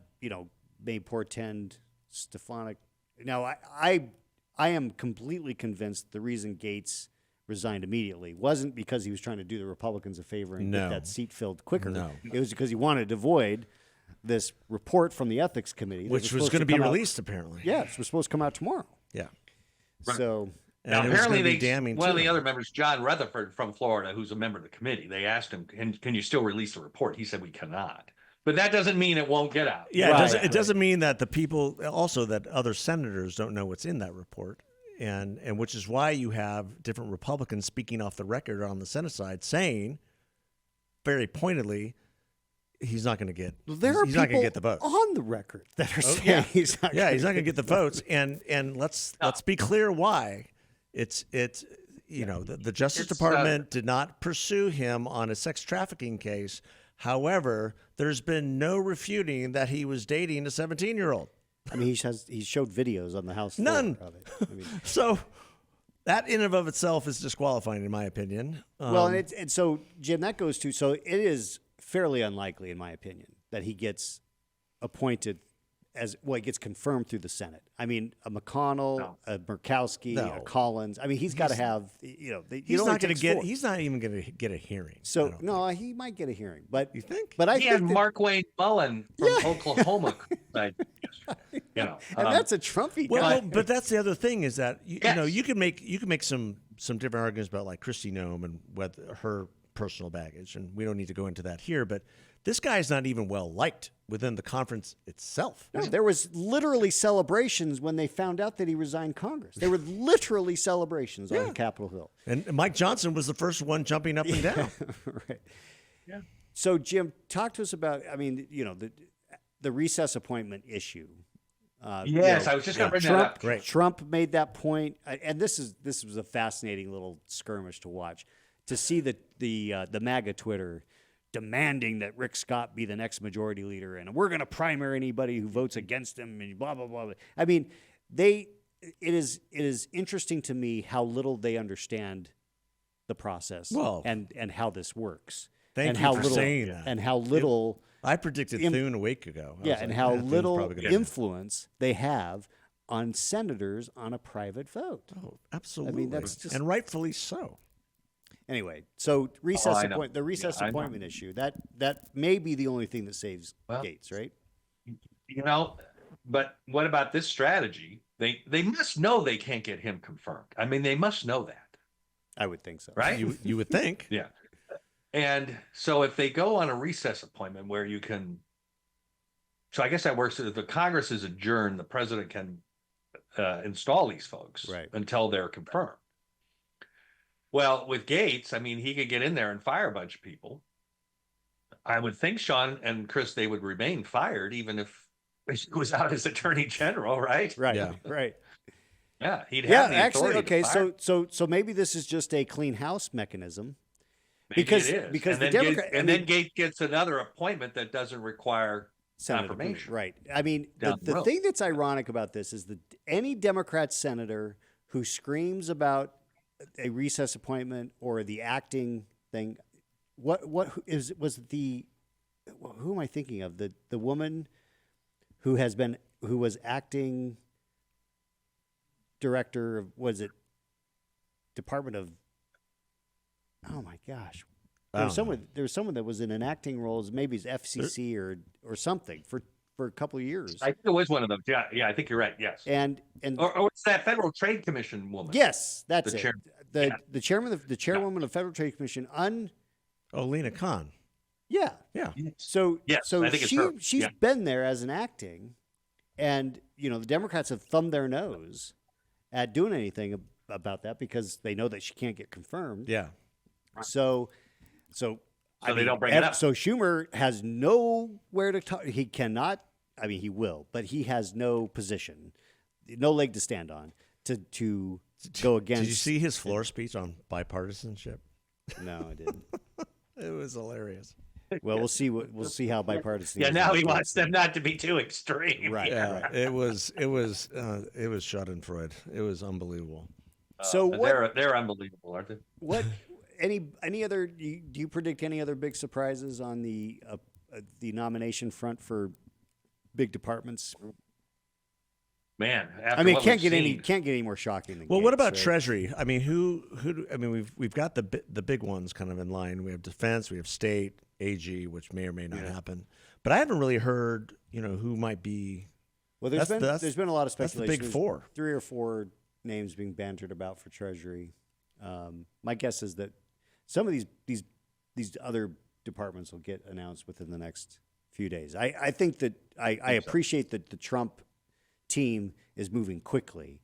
may portend Stefanik. Now, I am completely convinced the reason Gates resigned immediately wasn't because he was trying to do the Republicans a favor and No. get that seat filled quicker. No. It was because he wanted to avoid this report from the ethics committee, that which was supposed going to be come out- released apparently. Yeah, it was supposed to come out tomorrow. Yeah. Right. So And Now, it was apparently, gonna be damning one of to the them. other members, John Rutherford from Florida, who's a member of the committee, they asked him, can you still release the report? He said, we cannot. But that doesn't mean it won't get out. Yeah, Right. it doesn't mean that the people also that other senators don't know what's in that report. And which is why you have different Republicans speaking off the record on the Senate side saying very pointedly he's not going to get there are he's not going people to get the votes. on the record that are saying yeah. he's not. Yeah, gonna he's not going to get the votes. And let's be clear why. It's the Justice It's, Department did not pursue him on a sex trafficking case. However, there's been no refuting that he was dating a 17-year-old. I mean, he showed videos on the House floor None. of it. I mean, So that in and of itself is disqualifying, in my opinion. well, and so Jim, that goes to so it is fairly unlikely, in my opinion, that he gets appointed he gets confirmed through the Senate. I mean, a McConnell, No. a Murkowski, No. a Collins. I mean, he's got to have he's not going to get. He's not even going to get a hearing. I So don't no, he might get a hearing, but You think? But I He think had that- Mark Wayne Mullen from Oklahoma. and that's a Trumpy Well, guy. but that's the other thing is that Yes. you can make some different arguments about like Kristi Noem and whether her personal baggage, and we don't need to go into that here. But this guy's not even well liked within the conference itself. No, there was literally celebrations when they found out that he resigned Congress. There were literally celebrations on Capitol Hill. And Mike Johnson was the first one jumping up and down. Right. Yeah. So, Jim, talk to us about. I mean, the recess appointment issue. Yes, I was just going to bring that up. Great. Trump made that point, and this was a fascinating little skirmish to watch. To see the MAGA Twitter demanding that Rick Scott be the next majority leader, and we're going to primary anybody who votes against him, and blah blah blah. I mean, it is interesting to me how little they understand the process Well, and how this works. thank and you how for little, saying that. And how little. I predicted Thune a week ago. I was And like, how Thune's little probably gonna- influence they have on senators on a private vote. Oh, absolutely. that's just- and rightfully so. Anyway, so recess I know. the recess Yeah, I know. appointment issue that may be the only thing that saves Well, Gates, right? But what about this strategy? They must know they can't get him confirmed. I mean, they must know that, I would think so. right? You would think. Yeah. And so if they go on a recess appointment where you can, so I guess that works. If the Congress is adjourned, the president can install these folks Right. until they're confirmed. Well, with Gates, I mean, he could get in there and fire a bunch of people. I would think Sean and Chris, they would remain fired even if he was out as attorney general, right? Right. Yeah. Right. Yeah, he'd Yeah, have the actually, authority to okay. fire. So maybe this is just a clean house mechanism. Maybe because- it is. because and the then Democrat- Gates, I and mean- then Gates gets another appointment that doesn't require Senate confirmation. approval, right? I mean, Down the the road. thing that's ironic about this is that any Democrat senator who screams about a recess appointment or the acting thing, who am I thinking of? The woman who was acting director of, was it Department of, oh my gosh. There was someone that was in an acting role, maybe it's FCC or something for a couple of years. I think it was one of those. Yeah, I think you're right. Yes. And Or it's that Federal Trade Commission woman. yes, that's The it. chair- The chairwoman of the Federal Trade Commission. Lena Khan. Yeah. Yeah. So Yes, so I think it's her. she's Yeah. been there as an acting, and the Democrats have thumbed their nose at doing anything about that because they know that she can't get confirmed. Yeah. So they don't bring it up. So Schumer has nowhere to talk. He cannot. I mean, he will, but he has no position, no leg to stand on to go against. Did you see his floor speech on bipartisanship? No, I didn't. It was hilarious. Well, we'll see how bipartisan. Yeah, is now in he the wants them States. not to be too extreme. Right. Yeah, it was Schadenfreude. It was unbelievable. So what? They're unbelievable, aren't they? What? Any other? Do you predict any other big surprises on the nomination front for big departments? Man, I mean, what can't we've get seen- any more shocking than. Well, what Gates, about right? Treasury? I mean, who? I mean, we've got the big ones kind of in line. We have defense, we have state, AG, which may or may not happen. But I haven't really heard, who might be. Well, there's That's been a lot of that's the speculation. big There's four. 3 or 4 names being bantered about for Treasury. My guess is that some of these other departments will get announced within the next few days. I think that I appreciate that the Trump team is moving quickly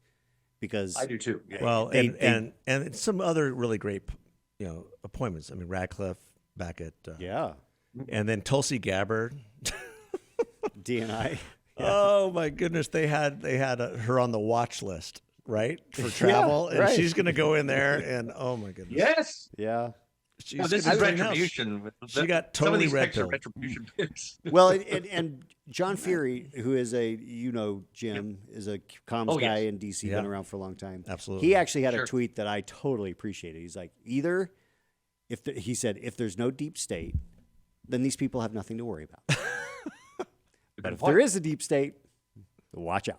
because I do too. Yeah. Well, They- and some other really great, appointments. I mean, Radcliffe back at, yeah, and then Tulsi Gabbard. DNI. Oh my goodness, they had her on the watch list, right, for travel, and right. she's going to go in there, and oh my goodness, yes. Yeah. she's Well, this gonna is do everything else. retribution. She got Some of totally these red picks are pilled. retribution picks. Well, and John Fury, who is Jim, is a comms Oh, guy yes. in DC, Yeah. been around for a long time. Absolutely. He actually had Sure. a tweet that I totally appreciated. He's like, either he said, if there's no deep state, then these people have nothing to worry about. But if there is a deep state, watch out.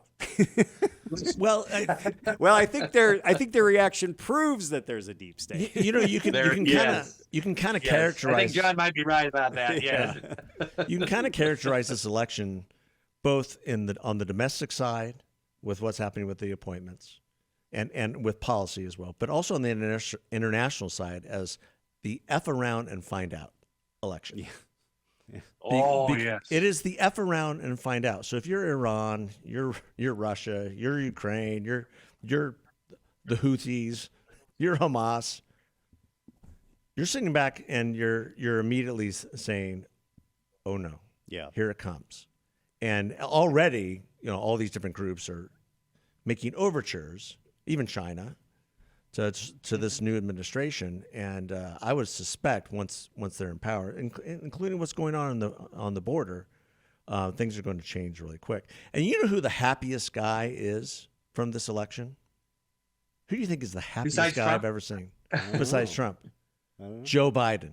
Well, Well, I think their reaction proves that there's a deep state. you can There- kind of yes. characterize. I think John might be right about that. Yes. You can kind of characterize this election both on the domestic side with what's happening with the appointments and with policy as well, but also on the international side as the F around and find out election. Yeah. Oh, yes. It is the F around and find out. So if you're Iran, you're Russia, you're Ukraine, you're the Houthis, you're Hamas, you're sitting back and you're immediately saying, "Oh no, Yeah. here it comes." And already, all these different groups are making overtures, even China, to this new administration. And I would suspect once they're in power, including what's going on the border, things are going to change really quick. And you know who the happiest guy is from this election? Who do you think is the happiest Besides guy Trump? I've ever seen? Besides Trump, I don't know. Joe Biden.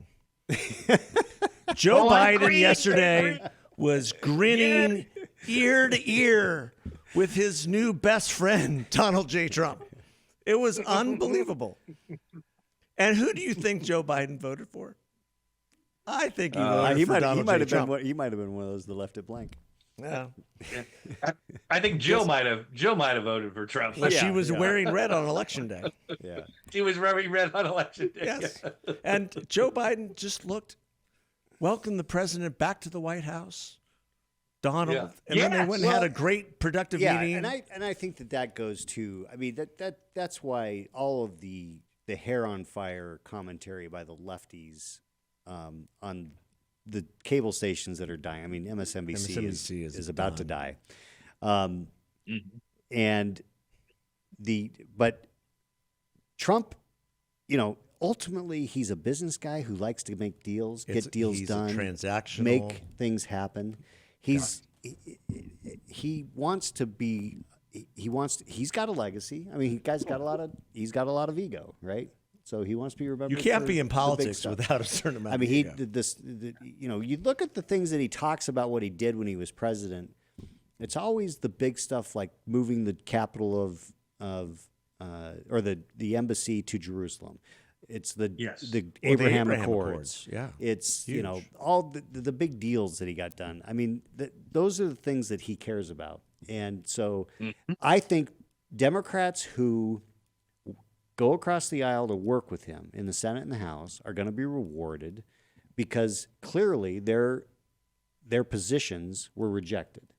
Joe Oh, I Biden agree. yesterday was grinning ear to ear with his new best friend, Donald J. Trump. It was unbelievable. And who do you think Joe Biden voted for? I think he voted for Donald J. Trump. He might have been one of those that left it blank. Yeah. I think Jill might have voted for Trump. But she Yeah, was yeah. wearing red on election day. Yeah. She was very red on election day. Yes. And Joe Biden just welcomed the president back to the White House. Donald. Yeah. And then they Yes. went and had a Well, great productive Yeah, meeting. and I think that goes to. I mean that's why all of the hair on fire commentary by the lefties on the cable stations that are dying. I mean, MSNBC MSNBC is is about to done. die, and but Trump, ultimately he's a business guy who likes to make deals, get deals he's done, transactional. make things happen. He wants to be. He's got a legacy. I mean, he's got a lot of ego, right? So he wants to be remembered. You can't for be in the big politics stuff. without a certain amount. I mean, of he ego. did this. You look at the things that he talks about what he did when he was president. It's always the big stuff like moving the capital or the embassy to Jerusalem. It's the Abraham Accords. Yeah, It's huge. all the big deals that he got done. I mean, those are the things that he cares about. And so I think Democrats who go across the aisle to work with him in the Senate and the House are going to be rewarded because clearly their positions were rejected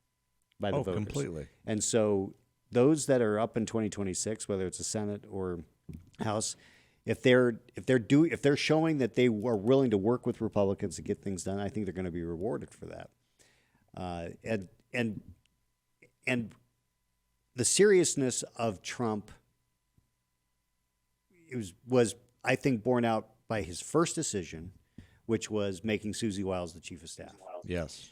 by the voters. Completely. And so those that are up in 2026, whether it's the Senate or House, if they're showing that they are willing to work with Republicans to get things done, I think they're going to be rewarded for that. And the seriousness of Trump was I think borne out by his first decision, which was making Susie Wiles the chief of staff. Yes.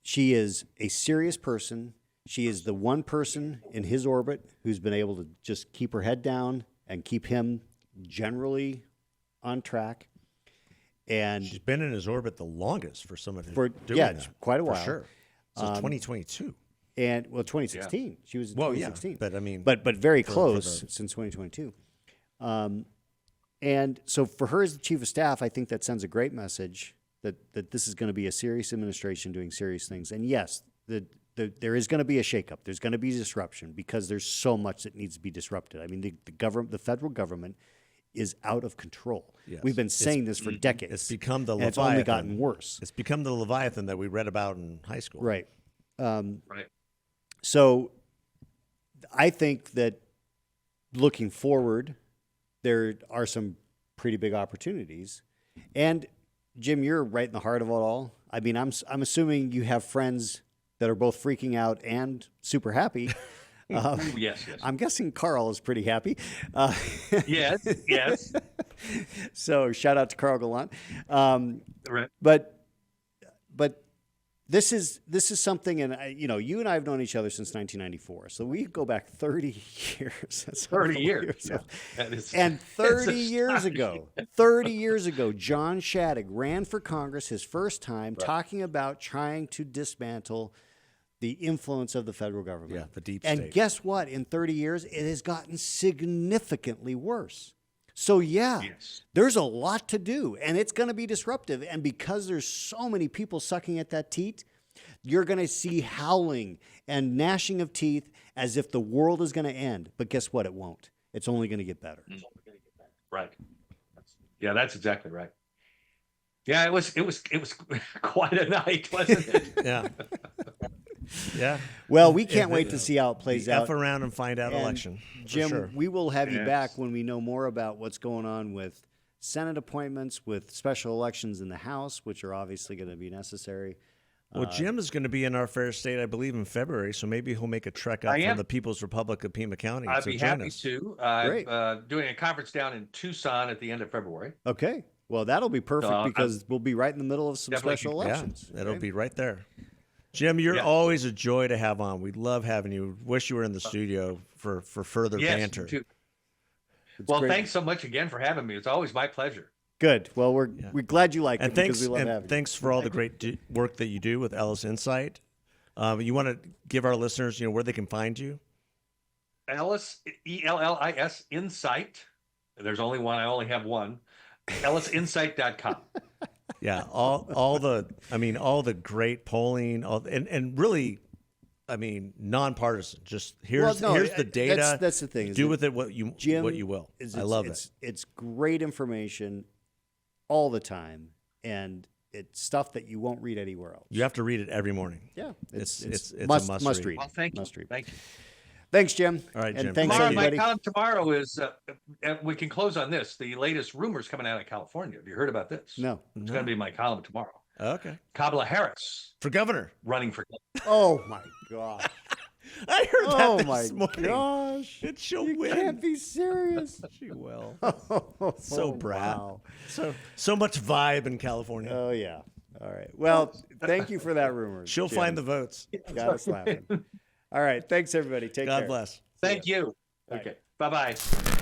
She is a serious person. She is the one person in his orbit who's been able to just keep her head down and keep him generally on track. And She's been in his orbit the longest for someone for doing that, quite a for while. sure. So 2022. And 2016. She was in 2016. but I mean, but very for close the- since 2022. And so for her as the chief of staff, I think that sends a great message that this is going to be a serious administration doing serious things. And yes, there is going to be a shakeup. There's going to be disruption because there's so much that needs to be disrupted. I mean, the federal government is out of control. Yes. We've been saying this for decades. it's become the and Leviathan. it's only gotten worse. It's become the Leviathan that we read about in high school. Right. Right. So I think that looking forward, there are some pretty big opportunities. And Jim, you're right in the heart of it all. I mean, I'm assuming you have friends that are both freaking out and super happy. Yes. I'm guessing Carl is pretty happy. Yes. So shout out to Carl Gallant. Right. But this is something, and you and I have known each other since 1994, so we go back 30 years. That's 30 years. Yeah. That is, And 30 it's years ago, John Shadegg ran for Congress his first time, talking about trying to dismantle the influence of the federal government. Yeah, the deep And state. guess what? In 30 years, it has gotten significantly worse. So yeah, Yes. there's a lot to do, and it's going to be disruptive. And because there's so many people sucking at that teat, you're going to see howling and gnashing of teeth as if the world is going to end. But guess what? It won't. It's only going to get better. Right. Yeah, that's exactly right. Yeah, it was quite a night, wasn't it? Yeah. Yeah. Well, we can't wait to see how it plays The out. F around and find out And election. for Jim, sure. we will have you Yes. back when we know more about what's going on with Senate appointments, with special elections in the House, which are obviously going to be necessary. Well, Jim is going to be in our fair state, I believe, in February. So maybe he'll make a trek up I from am. the People's Republic of Pima County. I'd to be join happy us. to. Great. Doing a conference down in Tucson at the end of February. Okay. Well, that'll be perfect I'm because we'll be right in the middle of some definitely- special Yeah, elections. that'll right? be right there. Jim, you're Yeah. always a joy to have on. We love having you. Wish you were in the studio for further Yes, banter. you too. It's Well, great. thanks so much again for having me. It's always my pleasure. Good. Well, we're glad you like And it because thanks, we love and having you. thanks for all the great work that you do with Ellis Insight. You want to give our listeners, where they can find you? Ellis, ELLIS, Insight. There's only one. I only have one. EllisInsight.com. Yeah, all the great polling, and really, nonpartisan. Just here's the data. That's the thing. is Do that with it what you Jim will. is- I love it. It's great information all the time, and it's stuff that you won't read anywhere else. You have to read it every morning. Yeah, It's a must must read. read. Well, thank you. Must read. Thank you. Thanks, Jim. All right, and Jim. thanks Tomorrow, everybody. my column tomorrow is, we can close on this. The latest rumors coming out of California. Have you heard about this? No. It's going to be my column tomorrow. Okay. Kamala Harris For governor. running for. Oh my God. I heard Oh that my this morning. gosh. And she'll You win. can't be serious. She will. So So Brad. Wow. So much vibe in California. Oh yeah. All right. Well, thank you for that rumor. She'll Jim. find the votes. Got us laughing. All right. Thanks everybody. Take care. God bless. Thank you. Bye. Okay. Bye bye.